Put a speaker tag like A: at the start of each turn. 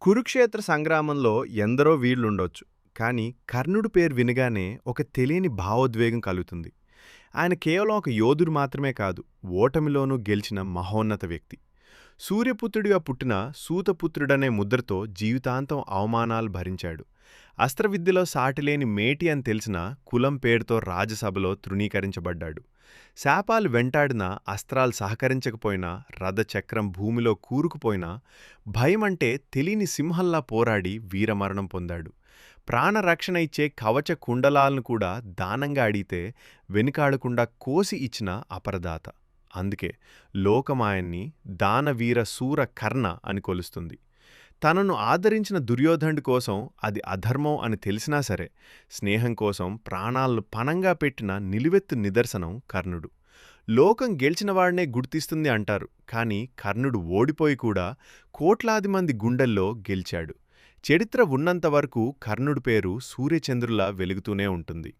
A: కురుక్షేత్ర సంగ్రామంలో ఎందరో వీరులుండొచ్చు. కానీ కర్ణుడి పేరు వినగానే ఒక తెలియని భావోద్వేగం కలుగుతుంది. ఆయన కేవలం ఒక యోధుడు మాత్రమే కాదు, ఓటమిలోనూ గెలిచిన మహోన్నత వ్యక్తి. సూర్యపుత్రుడిగా పుట్టిన సూతపుత్రుడనే ముద్రతో జీవితాంతం అవమానాలు భరించాడు. అస్త్రవిద్యలో సాటిలేని మేటి అని తెలిసిన కులం పేరుతో రాజసభలో తృణీకరించబడ్డాడు. శాపాలు వెంటాడినా, అస్త్రాలు సహకరించకపోయినా, రథచక్రం భూమిలో కూరుకుపోయినా, భయమంటే తెలియని సింహంలా పోరాడి వీరమరణం పొందాడు. ప్రాణరక్షణ ఇచ్చే కవచ కుండలాలను కూడా దానంగా అడిగితే వెనుకాడకుండా కోసి ఇచ్చిన అపరదాత. అందుకే లోకమాయన్ని దానవీర శూర కర్ణ అని కొలుస్తుంది. తనను ఆదరించిన దుర్యోధనుడి కోసం అది అధర్మం అని తెలిసినా సరే, స్నేహం కోసం ప్రాణాలను పణంగా పెట్టిన నిలువెత్తు నిదర్శనం కర్ణుడు. లోకం గెలిచినవాడినే గుర్తిస్తుంది అంటారు, కానీ కర్ణుడు ఓడిపోయి కూడా కోట్లాది మంది గుండెల్లో గెలిచాడు. చరిత్ర ఉన్నంతవరకు కర్ణుడి పేరు సూర్యచంద్రులా వెలుగుతూనే ఉంటుంది.